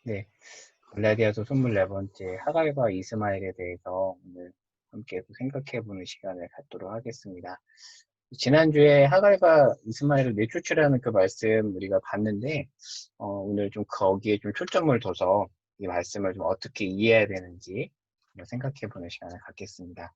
네, 갈라디아서 24번째 하갈과 이스마엘에 대해서 오늘 함께 또 생각해보는 시간을 갖도록 하겠습니다. 지난주에 하갈과 이스마엘을 내쫓으라는 그 말씀 우리가 봤는데, 오늘 좀 거기에 좀 초점을 둬서 이 말씀을 좀 어떻게 이해해야 되는지 한번 생각해보는 시간을 갖겠습니다.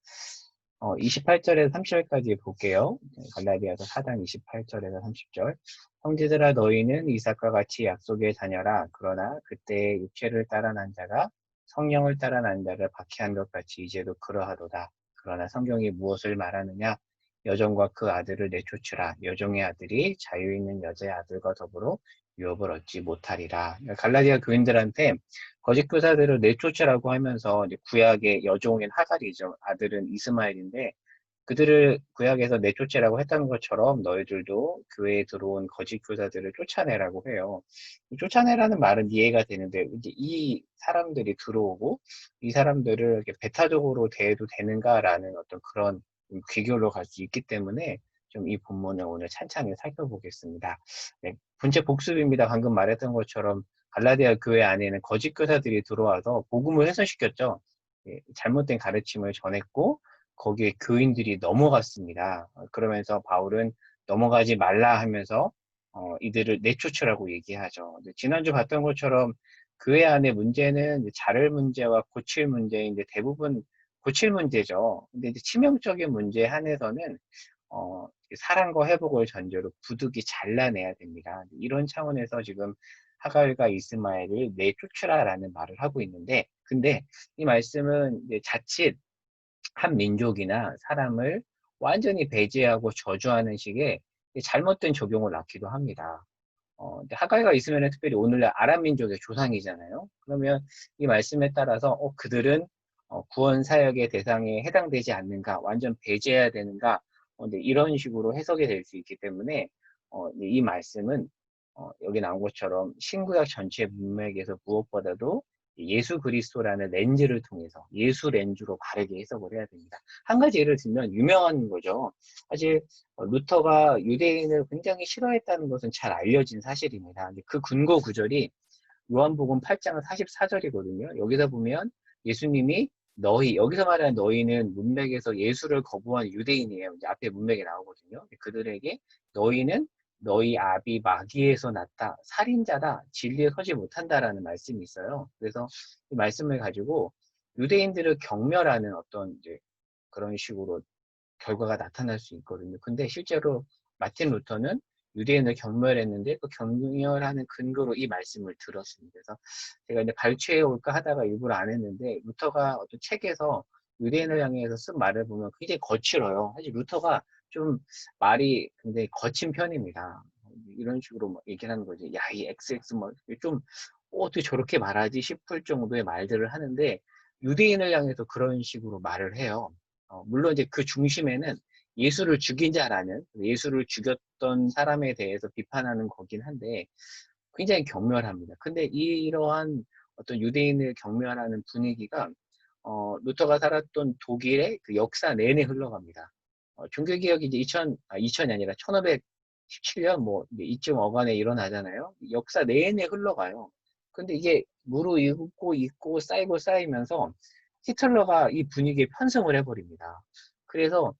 28절에서 30절까지 볼게요. 갈라디아서 4장 28절에서 30절. 형제들아 너희는 이삭과 같이 약속의 자녀라. 그러나 그때 육체를 따라 난 자가 성령을 따라 난 자를 박해한 것 같이 이제도 그러하도다. 그러나 성경이 무엇을 말하느냐? 여종과 그 아들을 내쫓으라. 여종의 아들이 자유 있는 여자의 아들과 더불어 유업을 얻지 못하리라. 갈라디아 교인들한테 거짓 교사들을 내쫓으라고 하면서 이제 구약의 여종인 하갈이죠. 아들은 이스마엘인데 그들을 구약에서 내쫓으라고 했던 것처럼 너희들도 교회에 들어온 거짓 교사들을 쫓아내라고 해요. 쫓아내라는 말은 이해가 되는데 이제 이 사람들이 들어오고 이 사람들을 이렇게 배타적으로 대해도 되는가라는 어떤 그런 귀결로 갈 수 있기 때문에 좀 이 본문을 오늘 찬찬히 살펴보겠습니다. 네, 본체 복습입니다. 방금 말했던 것처럼 갈라디아 교회 안에는 거짓 교사들이 들어와서 복음을 훼손시켰죠. 예, 잘못된 가르침을 전했고 거기에 교인들이 넘어갔습니다. 그러면서 바울은 넘어가지 말라 하면서 이들을 내쫓으라고 얘기하죠. 근데 지난주 봤던 것처럼 교회 안의 문제는 이제 자를 문제와 고칠 문제인데 대부분 고칠 문제죠. 근데 이제 치명적인 문제 한해서는 사랑과 회복을 전제로 부득이 잘라내야 됩니다. 이런 차원에서 지금 하갈과 이스마엘을 내쫓으라라는 말을 하고 있는데, 근데 이 말씀은 이제 자칫 한 민족이나 사람을 완전히 배제하고 저주하는 식의 잘못된 적용을 낳기도 합니다. 근데 하갈과 이스마엘은 특별히 오늘날 아랍 민족의 조상이잖아요. 그러면 이 말씀에 따라서 그들은 구원 사역의 대상에 해당되지 않는가, 완전 배제해야 되는가, 근데 이런 식으로 해석이 될 수 있기 때문에 이 말씀은 여기 나온 것처럼 신구약 전체 문맥에서 무엇보다도 예수 그리스도라는 렌즈를 통해서 예수 렌즈로 바르게 해석을 해야 됩니다. 한 가지 예를 들면 유명한 거죠. 사실 루터가 유대인을 굉장히 싫어했다는 것은 잘 알려진 사실입니다. 근데 그 근거 구절이 요한복음 8장 44절이거든요. 여기서 보면 예수님이 너희, 여기서 말하는 너희는 문맥에서 예수를 거부한 유대인이에요. 이제 앞에 문맥에 나오거든요. 그들에게 너희는 너희 아비 마귀에서 났다. 살인자다. 진리에 서지 못한다라는 말씀이 있어요. 그래서 이 말씀을 가지고 유대인들을 경멸하는 어떤 이제 그런 식으로 결과가 나타날 수 있거든요. 근데 실제로 마틴 루터는 유대인을 경멸했는데 그 경멸하는 근거로 이 말씀을 들었습니다. 그래서 제가 이제 발췌해 올까 하다가 일부러 안 했는데 루터가 어떤 책에서 유대인을 향해서 쓴 말을 보면 굉장히 거칠어요. 사실 루터가 좀 말이 굉장히 거친 편입니다. 이런 식으로 뭐 얘기를 하는 거지. 야, 이 XX 뭐 좀 어떻게 저렇게 말하지 싶을 정도의 말들을 하는데 유대인을 향해서 그런 식으로 말을 해요. 물론 이제 그 중심에는 예수를 죽인 자라는 예수를 죽였던 사람에 대해서 비판하는 거긴 한데 굉장히 경멸합니다. 근데 이러한 어떤 유대인을 경멸하는 분위기가 루터가 살았던 독일의 그 역사 내내 흘러갑니다. 종교개혁이 이제 2000이 아니라 1517년 뭐 이쯤 어간에 일어나잖아요. 역사 내내 흘러가요. 근데 이게 무르익고 있고 쌓이고 쌓이면서 히틀러가 이 분위기에 편승을 해버립니다. 그래서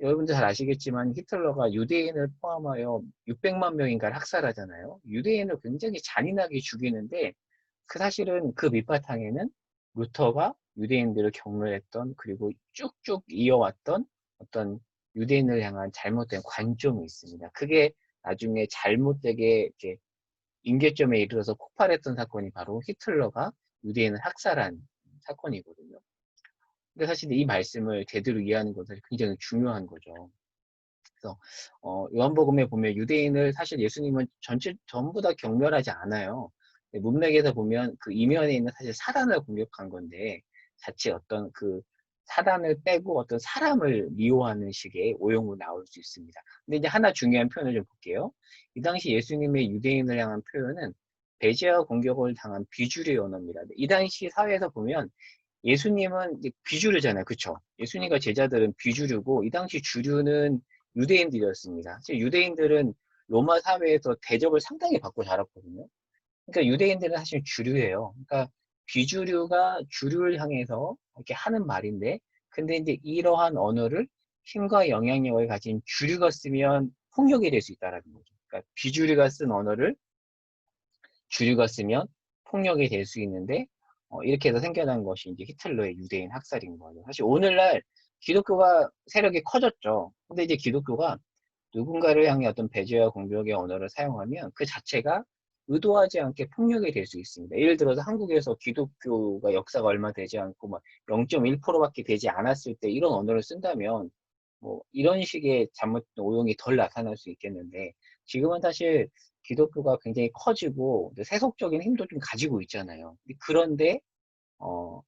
여러분들 잘 아시겠지만 히틀러가 유대인을 포함하여 600만 명인가를 학살하잖아요. 유대인을 굉장히 잔인하게 죽이는데 그 사실은 그 밑바탕에는 루터가 유대인들을 경멸했던 그리고 쭉쭉 이어왔던 어떤 유대인을 향한 잘못된 관점이 있습니다. 그게 나중에 잘못되게 이렇게 임계점에 이르러서 폭발했던 사건이 바로 히틀러가 유대인을 학살한 사건이거든요. 근데 사실 이 말씀을 제대로 이해하는 것은 굉장히 중요한 거죠. 그래서 요한복음에 보면 유대인을 사실 예수님은 전부 다 경멸하지 않아요. 문맥에서 보면 그 이면에 있는 사실 사단을 공격한 건데 자칫 어떤 그 사단을 빼고 어떤 사람을 미워하는 식의 오용으로 나올 수 있습니다. 근데 이제 하나 중요한 표현을 좀 볼게요. 이 당시 예수님의 유대인을 향한 표현은 배제와 공격을 당한 비주류의 언어입니다. 이 당시 사회에서 보면 예수님은 이제 비주류잖아요. 그쵸? 예수님과 제자들은 비주류고 이 당시 주류는 유대인들이었습니다. 사실 유대인들은 로마 사회에서 대접을 상당히 받고 자랐거든요. 그러니까 유대인들은 사실 주류예요. 그러니까 비주류가 주류를 향해서 이렇게 하는 말인데, 근데 이제 이러한 언어를 힘과 영향력을 가진 주류가 쓰면 폭력이 될 수 있다라는 거죠. 그러니까 비주류가 쓴 언어를 주류가 쓰면 폭력이 될 수 있는데, 이렇게 해서 생겨난 것이 이제 히틀러의 유대인 학살인 거예요. 사실 오늘날 기독교가 세력이 커졌죠. 근데 이제 기독교가 누군가를 향해 어떤 배제와 공격의 언어를 사용하면 그 자체가 의도하지 않게 폭력이 될 수 있습니다. 예를 들어서 한국에서 기독교가 역사가 얼마 되지 않고 막 0.1%밖에 되지 않았을 때 이런 언어를 쓴다면 뭐 이런 식의 잘못 오용이 덜 나타날 수 있겠는데, 지금은 사실 기독교가 굉장히 커지고 세속적인 힘도 좀 가지고 있잖아요. 그런데 어,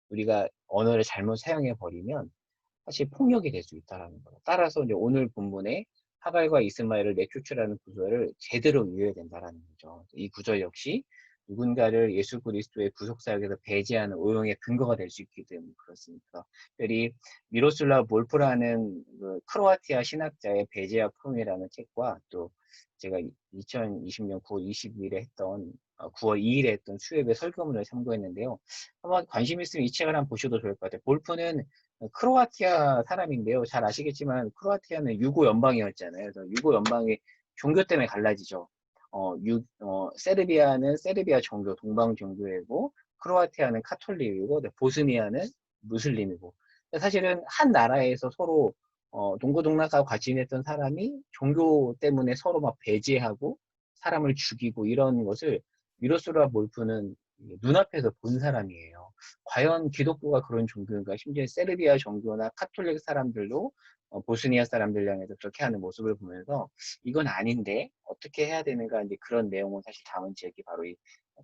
우리가 언어를 잘못 사용해 버리면 사실 폭력이 될 수 있다라는 거예요. 따라서 이제 오늘 본문에 하갈과 이스마엘을 내쫓으라는 구절을 제대로 이해해야 된다라는 거죠. 이 구절 역시 누군가를 예수 그리스도의 구속 사역에서 배제하는 오용의 근거가 될 수 있기 때문에 그렇습니다. 특별히 미로슬라 몰프라는 그 크로아티아 신학자의 배제와 포용이라는 책과 또 제가 2020년 9월 20일에 했던 9월 2일에 했던 수협의 설교문을 참고했는데요. 한번 관심 있으면 이 책을 한번 보셔도 좋을 것 같아요. 볼프는 크로아티아 사람인데요. 잘 아시겠지만 크로아티아는 유고 연방이었잖아요. 그래서 유고 연방이 종교 때문에 갈라지죠. 세르비아는 세르비아 종교, 동방 종교이고, 크로아티아는 카톨릭이고, 보스니아는 무슬림이고. 사실은 한 나라에서 서로 동고동락하고 같이 지냈던 사람이 종교 때문에 서로 막 배제하고 사람을 죽이고 이런 것을 미로스라 몰프는 눈앞에서 본 사람이에요. 과연 기독교가 그런 종교인가? 심지어 세르비아 종교나 카톨릭 사람들도 보스니아 사람들 향해서 그렇게 하는 모습을 보면서 이건 아닌데 어떻게 해야 되는가? 이제 그런 내용을 사실 담은 책이 바로 이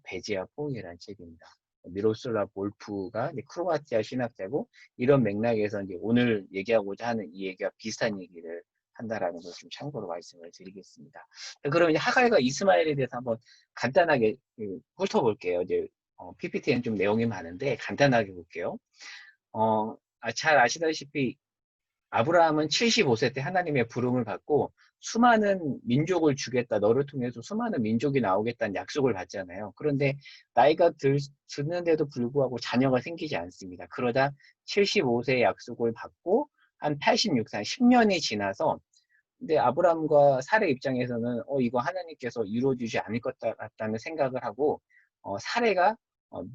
배제와 포옹이라는 책입니다. 미로슬라 볼프가 이제 크로아티아 신학자고, 이런 맥락에서 이제 오늘 얘기하고자 하는 이 얘기와 비슷한 얘기를 한다라는 걸 좀 참고로 말씀을 드리겠습니다. 그럼 이제 하갈과 이스마엘에 대해서 한번 간단하게 훑어볼게요. 이제 PPT에는 좀 내용이 많은데 간단하게 볼게요. 잘 아시다시피 아브라함은 75세 때 하나님의 부름을 받고 수많은 민족을 주겠다, 너를 통해서 수많은 민족이 나오겠다는 약속을 받잖아요. 그런데 나이가 드는데도 불구하고 자녀가 생기지 않습니다. 그러다 75세의 약속을 받고 한 86세, 한 10년이 지나서, 근데 아브라함과 사례 입장에서는 이거 하나님께서 이루어주지 않을 것 같다는 생각을 하고 사례가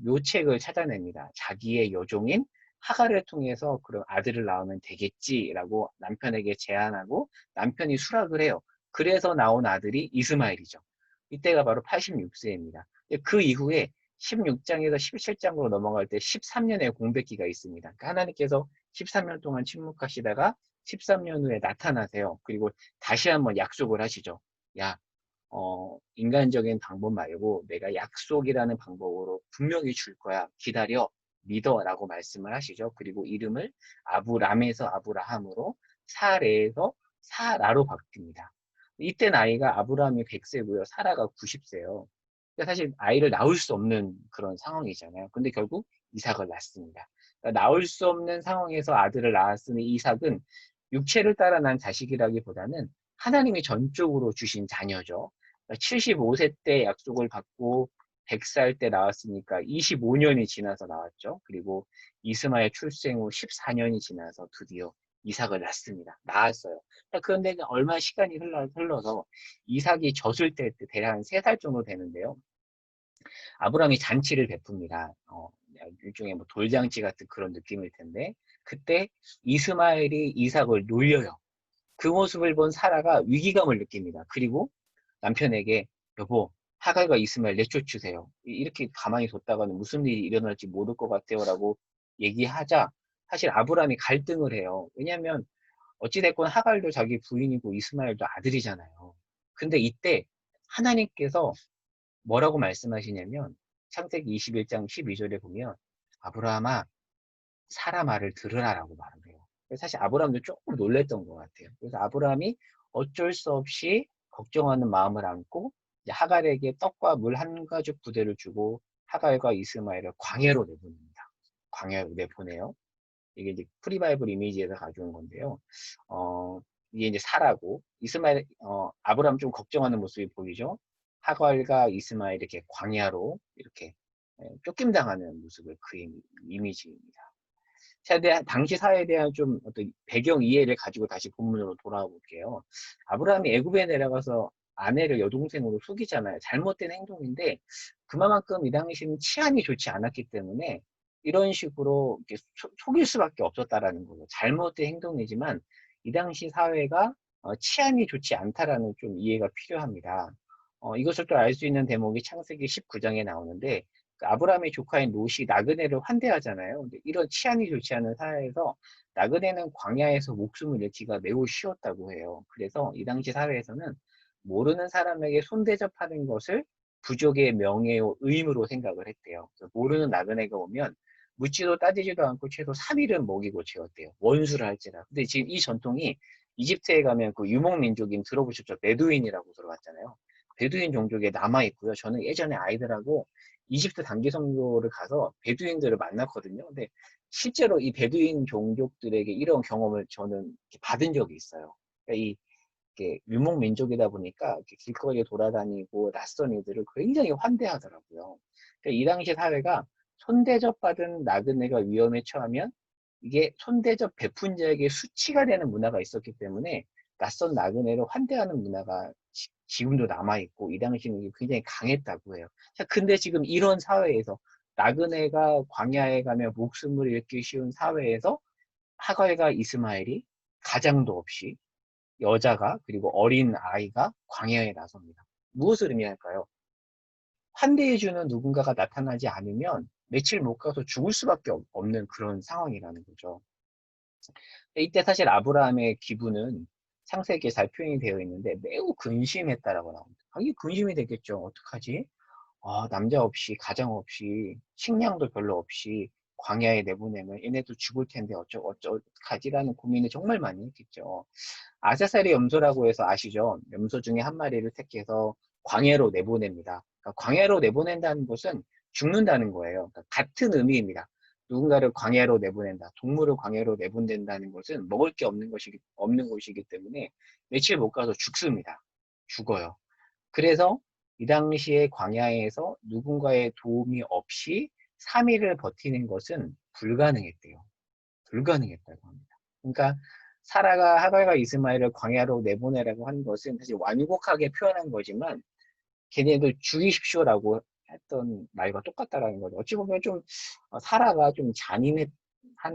묘책을 찾아냅니다. 자기의 여종인 하갈을 통해서 그런 아들을 낳으면 되겠지라고 남편에게 제안하고 남편이 수락을 해요. 그래서 나온 아들이 이스마엘이죠. 이때가 바로 86세입니다. 그 이후에 16장에서 17장으로 넘어갈 때 13년의 공백기가 있습니다. 그러니까 하나님께서 13년 동안 침묵하시다가 13년 후에 나타나세요. 그리고 다시 한번 약속을 하시죠. 야, 인간적인 방법 말고 내가 약속이라는 방법으로 분명히 줄 거야. 기다려. 믿어라고 말씀을 하시죠. 그리고 이름을 아브람에서 아브라함으로, 사레에서 사라로 바뀝니다. 이때 나이가 아브라함이 100세고요. 사라가 90세예요. 사실 아이를 낳을 수 없는 그런 상황이잖아요. 근데 결국 이삭을 낳습니다. 그러니까 낳을 수 없는 상황에서 아들을 낳았으니 이삭은 육체를 따라 난 자식이라기보다는 하나님이 전적으로 주신 자녀죠. 75세 때 약속을 받고 100살 때 나왔으니까 25년이 지나서 나왔죠. 그리고 이스마엘 출생 후 14년이 지나서 드디어 이삭을 낳습니다. 낳았어요. 그런데 얼마 시간이 흘러서 이삭이 졌을 때 대략 한 3살 정도 되는데요. 아브라함이 잔치를 베풉니다. 일종의 뭐 돌잔치 같은 그런 느낌일 텐데, 그때 이스마엘이 이삭을 놀려요. 그 모습을 본 사라가 위기감을 느낍니다. 그리고 남편에게 여보, 하갈과 이스마엘 내쫓으세요. 이렇게 가만히 뒀다가는 무슨 일이 일어날지 모를 것 같아요. 라고 얘기하자 사실 아브라함이 갈등을 해요. 왜냐하면 어찌됐건 하갈도 자기 부인이고 이스마엘도 아들이잖아요. 근데 이때 하나님께서 뭐라고 말씀하시냐면 창세기 21장 12절에 보면 아브라함아 사라 말을 들으라라고 말을 해요. 그래서 사실 아브라함도 조금 놀랬던 것 같아요. 그래서 아브라함이 어쩔 수 없이 걱정하는 마음을 안고 이제 하갈에게 떡과 물 한 가죽 부대를 주고 하갈과 이스마엘을 광야로 내보냅니다. 광야로 내보내요. 이게 이제 프리바이블 이미지에서 가져온 건데요. 이게 이제 사라고 이스마엘, 아브라함 좀 걱정하는 모습이 보이죠. 하갈과 이스마엘이 이렇게 광야로 이렇게 쫓김당하는 모습을 그린 이미지입니다. 당시 사회에 대한 좀 어떤 배경 이해를 가지고 다시 본문으로 돌아와 볼게요. 아브라함이 애굽에 내려가서 아내를 여동생으로 속이잖아요. 잘못된 행동인데 그만큼 이 당시는 치안이 좋지 않았기 때문에 이런 식으로 이렇게 속일 수밖에 없었다라는 거죠. 잘못된 행동이지만 이 당시 사회가 치안이 좋지 않다라는 좀 이해가 필요합니다. 이것을 또 알 수 있는 대목이 창세기 19장에 나오는데 그 아브라함의 조카인 롯이 나그네를 환대하잖아요. 근데 이런 치안이 좋지 않은 사회에서 나그네는 광야에서 목숨을 잃기가 매우 쉬웠다고 해요. 그래서 이 당시 사회에서는 모르는 사람에게 손대접하는 것을 부족의 명예요 의무로 생각을 했대요. 그래서 모르는 나그네가 오면 묻지도 따지지도 않고 최소 3일은 먹이고 재웠대요. 원수를 할지라. 근데 지금 이 전통이 이집트에 가면 그 유목민족인 들어보셨죠? 베두인이라고 들어봤잖아요. 베두인 종족에 남아 있고요. 저는 예전에 아이들하고 이집트 단기 선교를 가서 베두인들을 만났거든요. 근데 실제로 이 베두인 종족들에게 이런 경험을 저는 받은 적이 있어요. 그러니까 이게 유목 민족이다 보니까 이렇게 길거리에 돌아다니고 낯선 이들을 굉장히 환대하더라고요. 그러니까 이 당시 사회가 손대접 받은 나그네가 위험에 처하면 이게 손대접 베푼 자에게 수치가 되는 문화가 있었기 때문에 낯선 나그네를 환대하는 문화가 지금도 남아있고 이 당시는 굉장히 강했다고 해요. 자, 근데 지금 이런 사회에서 나그네가 광야에 가면 목숨을 잃기 쉬운 사회에서 하갈과 이스마엘이 가장도 없이 여자가 그리고 어린 아이가 광야에 나섭니다. 무엇을 의미할까요? 환대해주는 누군가가 나타나지 않으면 며칠 못 가서 죽을 수밖에 없는 그런 상황이라는 거죠. 이때 사실 아브라함의 기분은 창세기에 잘 표현이 되어 있는데 매우 근심했다라고 나옵니다. 이게 근심이 되겠죠. 어떡하지? 남자 없이 가장 없이 식량도 별로 없이 광야에 내보내면 얘네도 죽을 텐데 어쩌하지라는 고민을 정말 많이 했겠죠. 아사셀의 염소라고 해서 아시죠? 염소 중에 한 마리를 택해서 광야로 내보냅니다. 그러니까 광야로 내보낸다는 것은 죽는다는 거예요. 그러니까 같은 의미입니다. 누군가를 광야로 내보낸다. 동물을 광야로 내보낸다는 것은 먹을 게 없는 곳이기 때문에 며칠 못 가서 죽습니다. 죽어요. 그래서 이 당시에 광야에서 누군가의 도움이 없이 3일을 버티는 것은 불가능했대요. 불가능했다고 합니다. 그러니까 사라가 하갈과 이스마엘을 광야로 내보내라고 한 것은 사실 완곡하게 표현한 거지만 걔네들 죽이십시오라고 했던 말과 똑같다라는 거죠. 어찌 보면 좀 사라가 좀 잔인한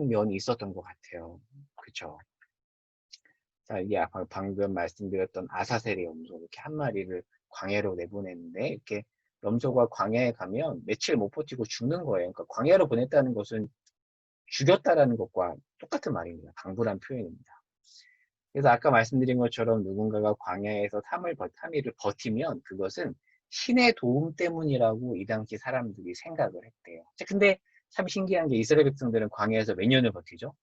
면이 있었던 것 같아요. 그렇죠. 자, 이게 방금 말씀드렸던 아사셀의 염소 이렇게 한 마리를 광야로 내보냈는데 이렇게 염소가 광야에 가면 며칠 못 버티고 죽는 거예요. 그러니까 광야로 보냈다는 것은 죽였다라는 것과 똑같은 말입니다. 방불한 표현입니다. 그래서 아까 말씀드린 것처럼 누군가가 광야에서 3일을 버티면 그것은 신의 도움 때문이라고 이 당시 사람들이 생각을 했대요. 근데 참 신기한 게 이스라엘 백성들은 광야에서 몇 년을 버티죠?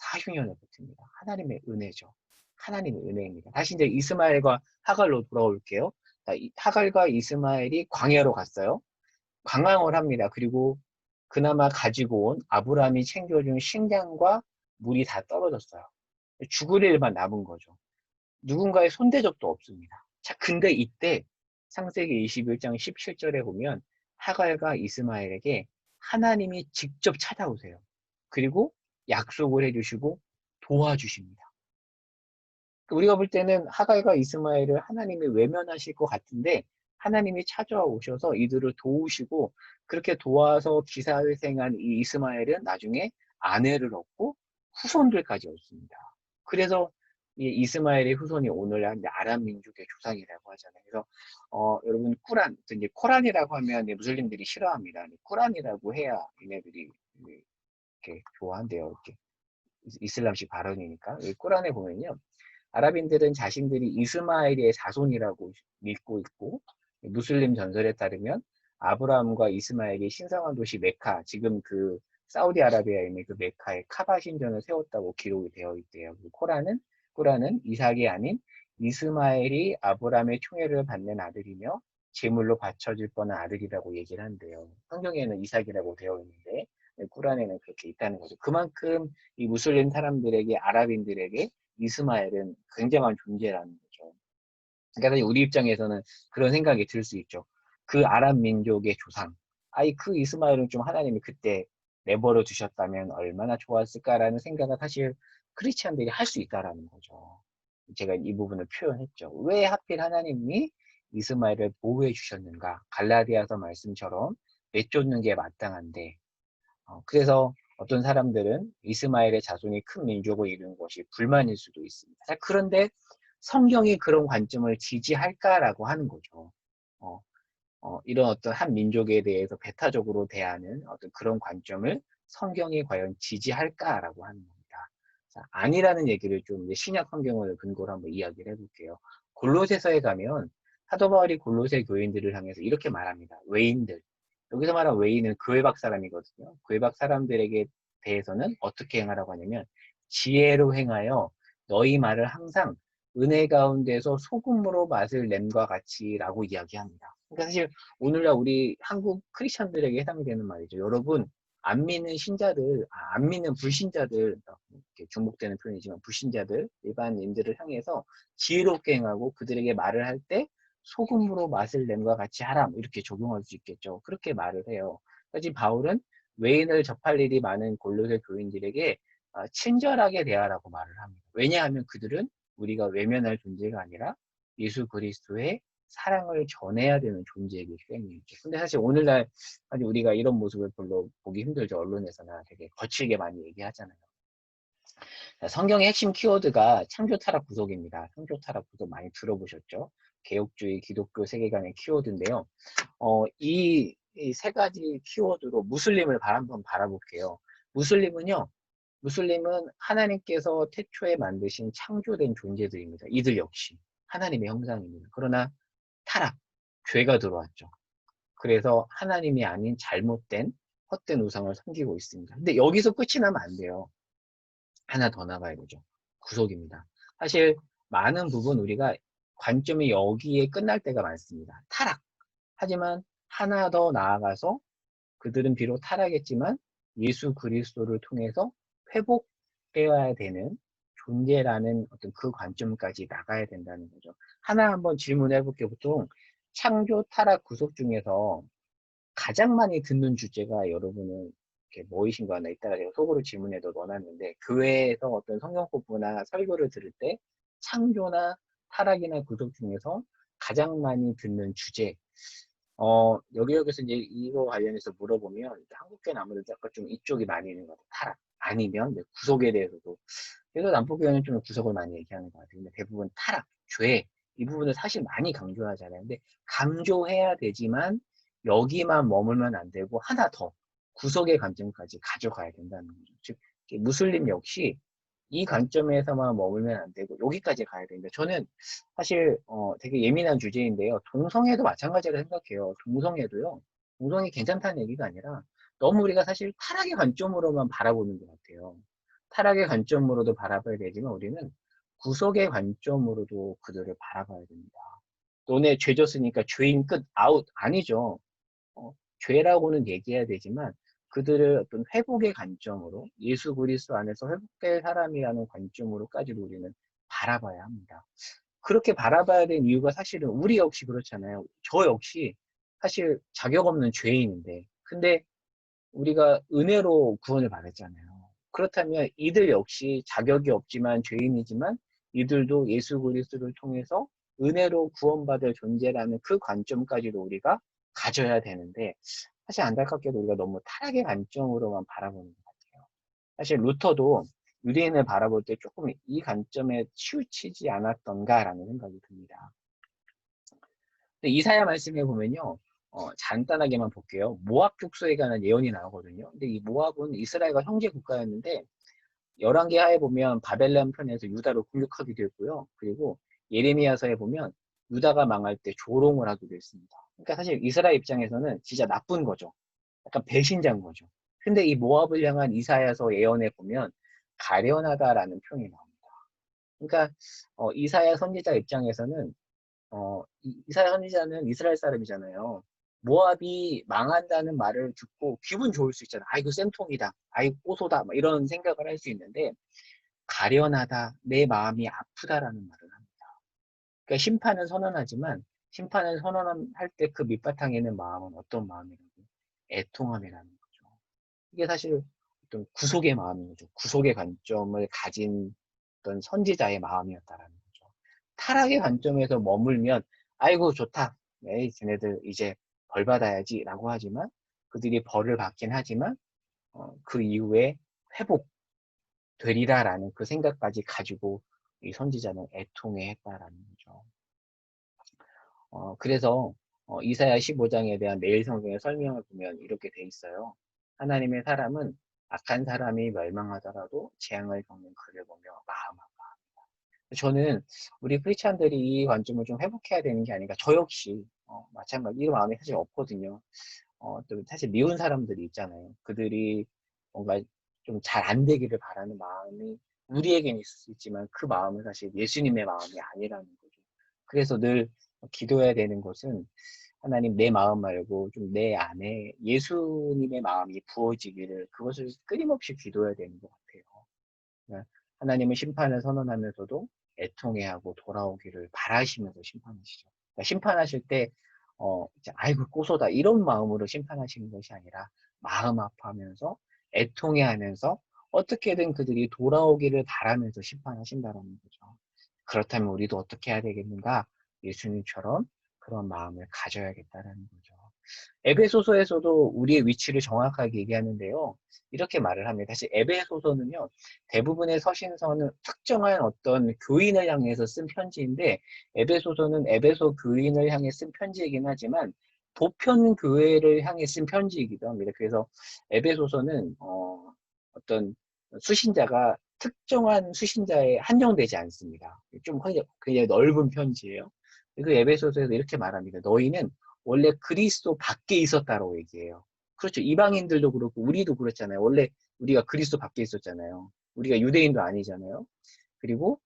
40년을 버팁니다. 하나님의 은혜죠. 하나님의 은혜입니다. 다시 이제 이스마엘과 하갈로 돌아올게요. 하갈과 이스마엘이 광야로 갔어요. 관광을 합니다. 그리고 그나마 가지고 온 아브라함이 챙겨준 식량과 물이 다 떨어졌어요. 죽을 일만 남은 거죠. 누군가의 손대접도 없습니다. 자, 근데 이때 창세기 21장 17절에 보면 하갈과 이스마엘에게 하나님이 직접 찾아오세요. 그리고 약속을 해주시고 도와주십니다. 우리가 볼 때는 하갈과 이스마엘을 하나님이 외면하실 것 같은데 하나님이 찾아오셔서 이들을 도우시고 그렇게 도와서 기사회생한 이 이스마엘은 나중에 아내를 얻고 후손들까지 얻습니다. 그래서 이 이스마엘의 후손이 오늘날 아람 민족의 조상이라고 하잖아요. 그래서 여러분 이제 코란이라고 하면 무슬림들이 싫어합니다. 코란이라고 해야 얘네들이 이렇게 좋아한대요. 이렇게 이슬람식 발언이니까. 코란에 보면요. 아랍인들은 자신들이 이스마엘의 자손이라고 믿고 있고 무슬림 전설에 따르면 아브라함과 이스마엘이 신성한 도시 메카, 지금 그 사우디아라비아에 있는 그 메카에 카바 신전을 세웠다고 기록이 되어 있대요. 꾸란은 이삭이 아닌 이스마엘이 아브라함의 총애를 받는 아들이며 제물로 바쳐질 뻔한 아들이라고 얘기를 한대요. 성경에는 이삭이라고 되어 있는데 꾸란에는 그렇게 있다는 거죠. 그만큼 이 무슬림 사람들에게 아랍인들에게 이스마엘은 굉장한 존재라는 거죠. 그러니까 우리 입장에서는 그런 생각이 들 수 있죠. 그 아랍 민족의 조상, 아이 그 이스마엘은 좀 하나님이 그때 내버려 두셨다면 얼마나 좋았을까라는 생각을 사실 크리스찬들이 할 수 있다라는 거죠. 제가 이 부분을 표현했죠. 왜 하필 하나님이 이스마엘을 보호해 주셨는가? 갈라디아서 말씀처럼 내쫓는 게 마땅한데, 그래서 어떤 사람들은 이스마엘의 자손이 큰 민족을 이룬 것이 불만일 수도 있습니다. 그런데 성경이 그런 관점을 지지할까라고 하는 거죠. 어, 이런 어떤 한 민족에 대해서 배타적으로 대하는 어떤 그런 관점을 성경이 과연 지지할까라고 하는 겁니다. 자, 아니라는 얘기를 좀 신약 성경을 근거로 한번 이야기를 해볼게요. 골로새서에 가면 사도 바울이 골로새 교인들을 향해서 이렇게 말합니다. 외인들. 여기서 말한 외인은 교회 밖 사람이거든요. 교회 밖 사람들에게 대해서는 어떻게 행하라고 하냐면 지혜로 행하여 너희 말을 항상 은혜 가운데서 소금으로 맛을 냄과 같이라고 이야기합니다. 그러니까 사실 오늘날 우리 한국 크리스천들에게 해당이 되는 말이죠. 여러분, 안 믿는 신자들, 안 믿는 불신자들, 이렇게 중복되는 표현이지만 불신자들, 일반인들을 향해서 지혜롭게 행하고 그들에게 말을 할 때 소금으로 맛을 냄과 같이 하라, 이렇게 적용할 수 있겠죠. 그렇게 말을 해요. 그래서 바울은 외인을 접할 일이 많은 골로새 교인들에게 친절하게 대하라고 말을 합니다. 왜냐하면 그들은 우리가 외면할 존재가 아니라 예수 그리스도의 사랑을 전해야 되는 존재이기 때문이죠. 근데 사실 오늘날 우리가 이런 모습을 별로 보기 힘들죠. 언론에서나 되게 거칠게 많이 얘기하잖아요. 성경의 핵심 키워드가 창조 타락 구속입니다. 창조 타락 구속 많이 들어보셨죠? 개혁주의 기독교 세계관의 키워드인데요. 이 세 가지 키워드로 무슬림을 한번 바라볼게요. 무슬림은 하나님께서 태초에 만드신 창조된 존재들입니다. 이들 역시 하나님의 형상입니다. 그러나 타락, 죄가 들어왔죠. 그래서 하나님이 아닌 잘못된 헛된 우상을 섬기고 있습니다. 근데 여기서 끝이 나면 안 돼요. 하나 더 나가야 되죠. 구속입니다. 사실 많은 부분 우리가 관점이 여기에 끝날 때가 많습니다. 타락. 하지만 하나 더 나아가서 그들은 비록 타락했지만 예수 그리스도를 통해서 회복되어야 되는 존재라는 어떤 그 관점까지 나가야 된다는 거죠. 하나 한번 질문해 볼게요. 보통 창조, 타락, 구속 중에서 가장 많이 듣는 주제가 여러분은 이렇게 뭐이신 거 하나 이따가 제가 속으로 질문해도 넣어놨는데 교회에서 어떤 성경 공부나 설교를 들을 때 창조나 타락이나 구속 중에서 가장 많이 듣는 주제 여기저기서 이제 이거 관련해서 물어보면 이제 한국교회는 아무래도 약간 좀 이쪽이 많이 있는 것 같아요. 타락. 아니면 구속에 대해서도. 그래서 남북교회는 좀 구속을 많이 얘기하는 것 같아요. 근데 대부분 타락, 죄, 이 부분을 사실 많이 강조하잖아요. 근데 강조해야 되지만 여기만 머물면 안 되고 하나 더 구속의 관점까지 가져가야 된다는 거죠. 즉, 무슬림 역시 이 관점에서만 머물면 안 되고 여기까지 가야 됩니다. 저는 사실 되게 예민한 주제인데요. 동성애도 마찬가지로 생각해요. 동성이 괜찮다는 얘기가 아니라 너무 우리가 사실 타락의 관점으로만 바라보는 것 같아요. 타락의 관점으로도 바라봐야 되지만 우리는 구속의 관점으로도 그들을 바라봐야 됩니다. 너네 죄 졌으니까 죄인 끝, 아웃 아니죠. 죄라고는 얘기해야 되지만 그들을 어떤 회복의 관점으로 예수 그리스도 안에서 회복될 사람이라는 관점으로까지도 우리는 바라봐야 합니다. 그렇게 바라봐야 되는 이유가 사실은 우리 역시 그렇잖아요. 저 역시 사실 자격 없는 죄인인데 근데 우리가 은혜로 구원을 받았잖아요. 그렇다면 이들 역시 자격이 없지만 죄인이지만 이들도 예수 그리스도를 통해서 은혜로 구원받을 존재라는 그 관점까지도 우리가 가져야 되는데 사실 안타깝게도 우리가 너무 타락의 관점으로만 바라보는 것 같아요. 사실 루터도 유대인을 바라볼 때 조금 이 관점에 치우치지 않았던가라는 생각이 듭니다. 이사야 말씀에 보면요. 간단하게만 볼게요. 모압 족속에 관한 예언이 나오거든요. 근데 이 모압은 이스라엘과 형제 국가였는데 열왕기 하에 보면 바벨론 편에서 유다로 공격하기도 했고요. 그리고 예레미야서에 보면 유다가 망할 때 조롱을 하기도 했습니다. 그러니까 사실 이스라엘 입장에서는 진짜 나쁜 거죠. 약간 배신자인 거죠. 근데 이 모압을 향한 이사야서 예언에 보면 가련하다라는 표현이 나옵니다. 그러니까 이사야 선지자 입장에서는 이사야 선지자는 이스라엘 사람이잖아요. 모압이 망한다는 말을 듣고 기분 좋을 수 있잖아. 아이고 쌤통이다. 아이고 꼬소다. 막 이런 생각을 할 수 있는데 가련하다. 내 마음이 아프다라는 말을 합니다. 그러니까 심판은 선언하지만 심판을 선언할 때 그 밑바탕에는 마음은 어떤 마음이라고? 애통함이라는 거죠. 이게 사실 어떤 구속의 마음인 거죠. 구속의 관점을 가진 어떤 선지자의 마음이었다라는 거죠. 타락의 관점에서 머물면 아이고 좋다. 에이 쟤네들 이제 벌 받아야지 라고 하지만 그들이 벌을 받긴 하지만 그 이후에 회복되리라라는 그 생각까지 가지고 이 선지자는 애통해 했다라는 거죠. 그래서 이사야 15장에 대한 매일 성경의 설명을 보면 이렇게 돼 있어요. 하나님의 사람은 악한 사람이 멸망하더라도 재앙을 겪는 그를 보며 마음 아파합니다. 저는 우리 크리스찬들이 이 관점을 좀 회복해야 되는 게 아닌가. 저 역시 마찬가지 이 마음이 사실 없거든요. 또 사실 미운 사람들이 있잖아요. 그들이 뭔가 좀 잘 안 되기를 바라는 마음이 우리에겐 있을 수 있지만 그 마음은 사실 예수님의 마음이 아니라는 거죠. 그래서 늘 기도해야 되는 것은 하나님 내 마음 말고 좀 내 안에 예수님의 마음이 부어지기를 그것을 끊임없이 기도해야 되는 것 같아요. 그러니까 하나님은 심판을 선언하면서도 애통해하고 돌아오기를 바라시면서 심판하시죠. 그러니까 심판하실 때 아이고 꼬소다 이런 마음으로 심판하시는 것이 아니라 마음 아파하면서 애통해하면서 어떻게든 그들이 돌아오기를 바라면서 심판하신다는 거죠. 그렇다면 우리도 어떻게 해야 되겠는가? 예수님처럼 그런 마음을 가져야겠다는 거죠. 에베소서에서도 우리의 위치를 정확하게 얘기하는데요. 이렇게 말을 합니다. 사실 에베소서는요, 대부분의 서신서는 특정한 어떤 교인을 향해서 쓴 편지인데, 에베소서는 에베소 교인을 향해 쓴 편지이긴 하지만, 보편 교회를 향해 쓴 편지이기도 합니다. 그래서 에베소서는 어떤 수신자가 특정한 수신자에 한정되지 않습니다. 좀 굉장히 넓은 편지예요. 그 에베소서에서 이렇게 말합니다. 너희는 원래 그리스도 밖에 있었다라고 얘기해요. 그렇죠. 이방인들도 그렇고 우리도 그렇잖아요. 원래 우리가 그리스도 밖에 있었잖아요. 우리가 유대인도 아니잖아요. 그리고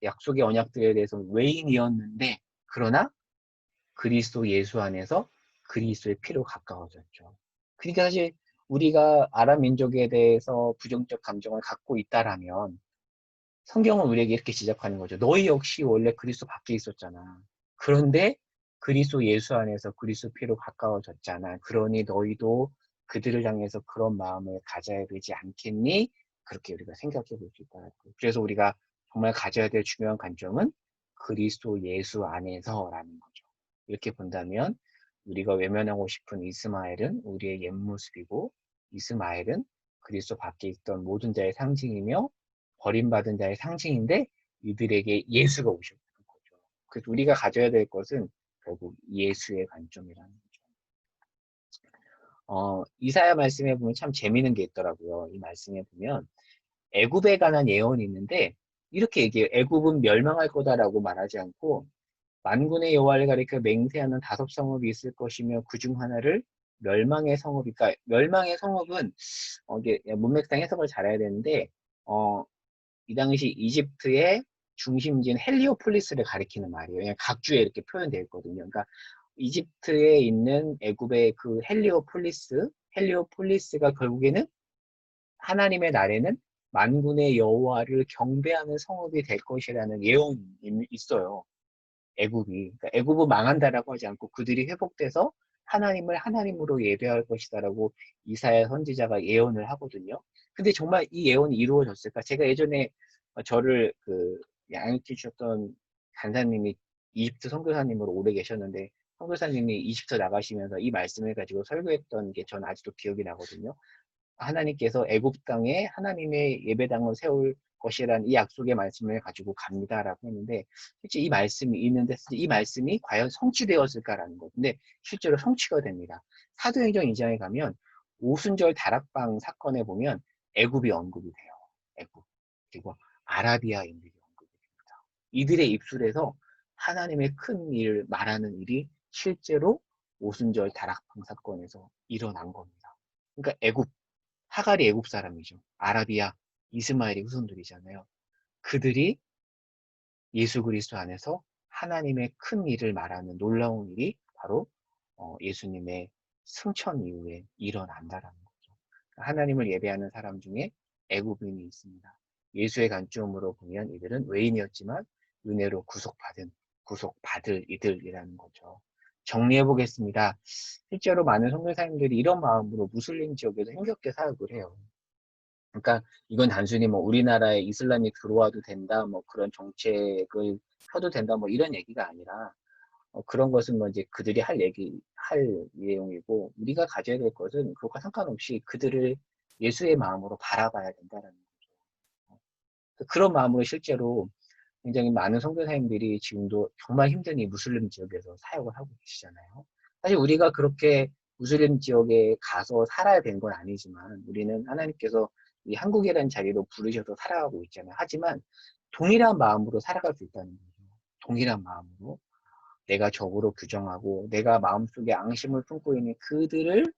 약속의 언약들에 대해서 외인이었는데 그러나 그리스도 예수 안에서 그리스도의 피로 가까워졌죠. 그러니까 사실 우리가 아랍 민족에 대해서 부정적 감정을 갖고 있다라면 성경은 우리에게 이렇게 지적하는 거죠. 너희 역시 원래 그리스도 밖에 있었잖아. 그런데 그리스도 예수 안에서 그리스도 피로 가까워졌잖아. 그러니 너희도 그들을 향해서 그런 마음을 가져야 되지 않겠니? 그렇게 우리가 생각해 볼 수 있다. 그래서 우리가 정말 가져야 될 중요한 관점은 그리스도 예수 안에서라는 거죠. 이렇게 본다면 우리가 외면하고 싶은 이스마엘은 우리의 옛 모습이고 이스마엘은 그리스도 밖에 있던 모든 자의 상징이며 버림받은 자의 상징인데 이들에게 예수가 오셨다는 거죠. 그래서 우리가 가져야 될 것은 결국 예수의 관점이라는 거죠. 이사야 말씀에 보면 참 재미있는 게 있더라고요. 이 말씀에 보면 애굽에 관한 예언이 있는데 이렇게 얘기해요. 애굽은 멸망할 거다라고 말하지 않고 만군의 여호와를 가리켜 맹세하는 5성읍이 있을 것이며 그 중 하나를 멸망의 성읍이, 그러니까 멸망의 성읍은 이게 문맥상 해석을 잘해야 되는데 어, 이 당시 이집트의 중심지인 헬리오폴리스를 가리키는 말이에요. 그냥 각주에 이렇게 표현되어 있거든요. 그러니까 이집트에 있는 애굽의 그 헬리오폴리스가 결국에는 하나님의 날에는 만군의 여호와를 경배하는 성읍이 될 것이라는 예언이 있어요. 애굽이. 그러니까 애굽은 망한다라고 하지 않고 그들이 회복돼서 하나님을 하나님으로 예배할 것이다라고 이사야 선지자가 예언을 하거든요. 근데 정말 이 예언이 이루어졌을까? 제가 예전에 저를 양육해 주셨던 간사님이 이집트 선교사님으로 오래 계셨는데 선교사님이 이집트 나가시면서 이 말씀을 가지고 설교했던 게 전 아직도 기억이 나거든요. 하나님께서 애굽 땅에 하나님의 예배당을 세울 것이라는 이 약속의 말씀을 가지고 갑니다라고 했는데 실제 이 말씀이 있는데 이 말씀이 과연 성취되었을까라는 거. 근데 실제로 성취가 됩니다. 사도행전 2장에 가면 오순절 다락방 사건에 보면 애굽이 언급이 돼요. 애굽. 그리고 아라비아인들이 언급이 됩니다. 이들의 입술에서 하나님의 큰 일을 말하는 일이 실제로 오순절 다락방 사건에서 일어난 겁니다. 그러니까 애굽 하갈이 애굽 사람이죠. 아라비아, 이스마엘의 후손들이잖아요. 그들이 예수 그리스도 안에서 하나님의 큰 일을 말하는 놀라운 일이 바로 예수님의 승천 이후에 일어난다라는 거죠. 하나님을 예배하는 사람 중에 애굽인이 있습니다. 예수의 관점으로 보면 이들은 외인이었지만 은혜로 구속받은 구속받을 이들이라는 거죠. 정리해 보겠습니다. 실제로 많은 선교사님들이 이런 마음으로 무슬림 지역에서 힘겹게 사역을 해요. 그러니까 이건 단순히 뭐 우리나라에 이슬람이 들어와도 된다, 뭐 그런 정책을 펴도 된다, 뭐 이런 얘기가 아니라 그런 것은 뭐 이제 그들이 할 내용이고 우리가 가져야 될 것은 그것과 상관없이 그들을 예수의 마음으로 바라봐야 된다는 거죠. 그런 마음으로 실제로 굉장히 많은 선교사님들이 지금도 정말 힘든 이 무슬림 지역에서 사역을 하고 계시잖아요. 사실 우리가 그렇게 무슬림 지역에 가서 살아야 되는 건 아니지만 우리는 하나님께서 이 한국이라는 자리로 부르셔서 살아가고 있잖아요. 하지만 동일한 마음으로 살아갈 수 있다는 거죠. 동일한 마음으로. 내가 적으로 규정하고 내가 마음속에 앙심을 품고 있는 그들을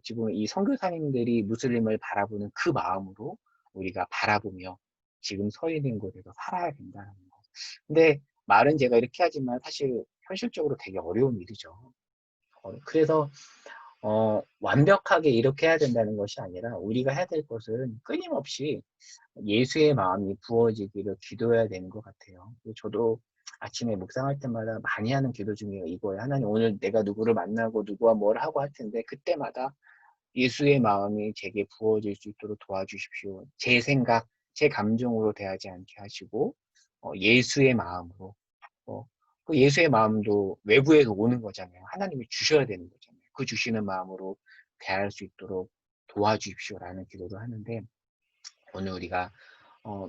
지금 이 선교사님들이 무슬림을 바라보는 그 마음으로 우리가 바라보며 지금 서 있는 곳에서 살아야 된다는 거. 근데 말은 제가 이렇게 하지만 사실 현실적으로 되게 어려운 일이죠. 그래서 완벽하게 이렇게 해야 된다는 것이 아니라 우리가 해야 될 것은 끊임없이 예수의 마음이 부어지기를 기도해야 되는 것 같아요. 저도 아침에 묵상할 때마다 많이 하는 기도 중에 이거예요. 하나님, 오늘 내가 누구를 만나고 누구와 뭘 하고 할 텐데 그때마다 예수의 마음이 제게 부어질 수 있도록 도와주십시오. 제 생각, 제 감정으로 대하지 않게 하시고 예수의 마음으로 그 예수의 마음도 외부에서 오는 거잖아요. 하나님이 주셔야 되는 거잖아요. 그 주시는 마음으로 대할 수 있도록 도와주십시오라는 기도를 하는데 오늘 우리가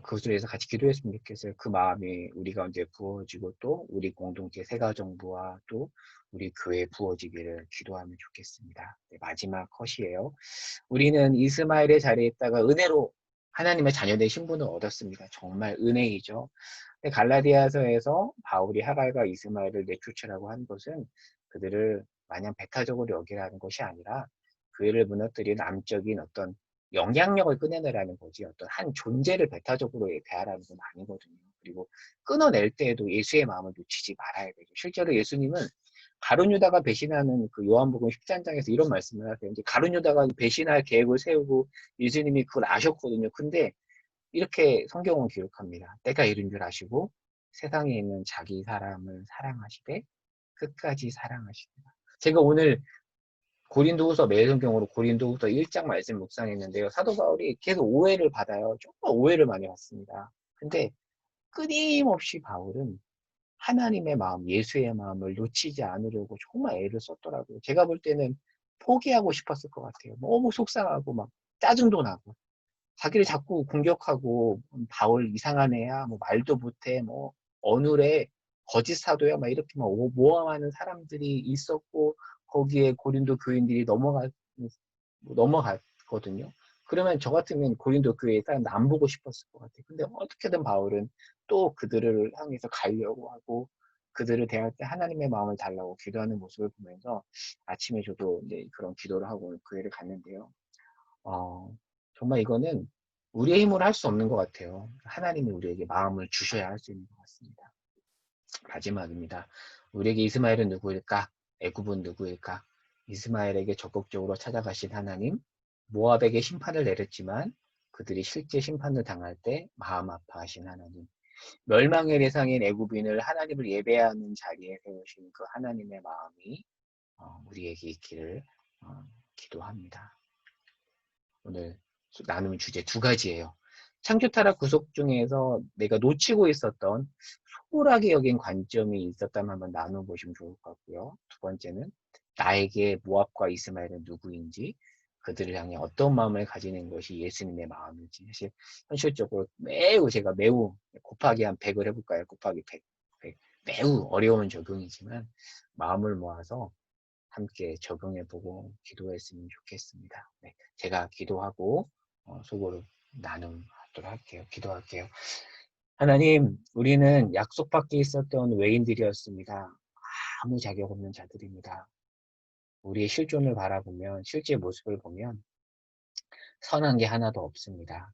그것을 위해서 같이 기도했으면 좋겠어요. 그 마음이 우리가 언제 부어지고 또 우리 공동체 새가정부와 또 우리 교회에 부어지기를 기도하면 좋겠습니다. 네, 마지막 컷이에요. 우리는 이스마엘의 자리에 있다가 은혜로 하나님의 자녀된 신분을 얻었습니다. 정말 은혜이죠. 갈라디아서에서 바울이 하갈과 이스마엘을 내쫓으라고 한 것은 그들을 마냥 배타적으로 여기라는 것이 아니라 그 일을 무너뜨린 남적인 어떤 영향력을 끊어내라는 거지 어떤 한 존재를 배타적으로 대하라는 건 아니거든요. 그리고 끊어낼 때에도 예수의 마음을 놓치지 말아야 되죠. 실제로 예수님은 가룟 유다가 배신하는 그 요한복음 13장에서 이런 말씀을 하세요. 이제 가룟 유다가 배신할 계획을 세우고 예수님이 그걸 아셨거든요. 근데 이렇게 성경은 기록합니다. 때가 이른 줄 아시고 세상에 있는 자기 사람을 사랑하시되 끝까지 사랑하시다. 제가 오늘 고린도후서 매일 성경으로 고린도후서 1장 말씀 묵상했는데요. 사도 바울이 계속 오해를 받아요. 정말 오해를 많이 받습니다. 근데 끊임없이 바울은 하나님의 마음, 예수의 마음을 놓치지 않으려고 정말 애를 썼더라고요. 제가 볼 때는 포기하고 싶었을 것 같아요. 너무 속상하고 막 짜증도 나고 자기를 자꾸 공격하고 바울 이상한 애야, 뭐 말도 못해, 뭐 어눌해, 거짓 사도야, 막 이렇게 막 모함하는 사람들이 있었고 거기에 고린도 교인들이 넘어갔거든요. 그러면 저 같으면 고린도 교회 사람들 안 보고 싶었을 것 같아요. 근데 어떻게든 바울은 또 그들을 향해서 가려고 하고 그들을 대할 때 하나님의 마음을 달라고 기도하는 모습을 보면서 아침에 저도 이제 그런 기도를 하고 교회를 갔는데요. 어, 정말 이거는 우리의 힘으로 할 수 없는 것 같아요. 하나님이 우리에게 마음을 주셔야 할 수 있는 것 같습니다. 마지막입니다. 우리에게 이스마엘은 누구일까? 애굽은 누구일까? 이스마엘에게 적극적으로 찾아가신 하나님, 모압에게 심판을 내렸지만 그들이 실제 심판을 당할 때 마음 아파하신 하나님, 멸망의 대상인 애굽인을 하나님을 예배하는 자리에 세우신 그 하나님의 마음이 우리에게 있기를 기도합니다. 오늘 나눔 주제 두 가지예요. 창조 타락 구속 중에서 내가 놓치고 있었던 소홀하게 여긴 관점이 있었다면 한번 나눠보시면 좋을 것 같고요. 두 번째는 나에게 모압과 이스마엘은 누구인지 그들을 향해 어떤 마음을 가지는 것이 예수님의 마음인지 사실 현실적으로 제가 매우 곱하기 한 100을 해볼까요? 곱하기 100. 매우 어려운 적용이지만 마음을 모아서 함께 적용해보고 기도했으면 좋겠습니다. 네, 제가 기도하고 속으로 나눔하도록 할게요. 기도할게요. 하나님, 우리는 약속 밖에 있었던 외인들이었습니다. 아무 자격 없는 자들입니다. 우리의 실존을 바라보면, 실제 모습을 보면 선한 게 하나도 없습니다.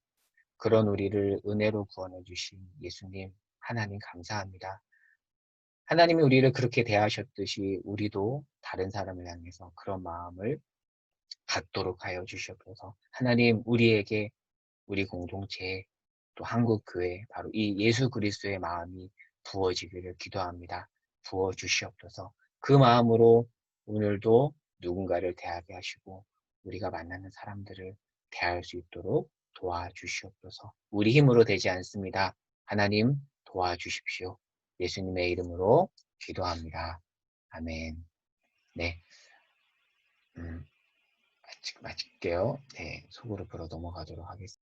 그런 우리를 은혜로 구원해 주신 예수님, 하나님 감사합니다. 하나님이 우리를 그렇게 대하셨듯이 우리도 다른 사람을 향해서 그런 마음을 갖도록 하여 주시옵소서. 하나님, 우리에게 우리 공동체에 또 한국 교회 바로 이 예수 그리스도의 마음이 부어지기를 기도합니다. 부어주시옵소서. 그 마음으로 오늘도 누군가를 대하게 하시고 우리가 만나는 사람들을 대할 수 있도록 도와주시옵소서. 우리 힘으로 되지 않습니다. 하나님 도와주십시오. 예수님의 이름으로 기도합니다. 아멘. 네, 마칠게요. 네, 속으로 불어 넘어가도록 하겠습니다.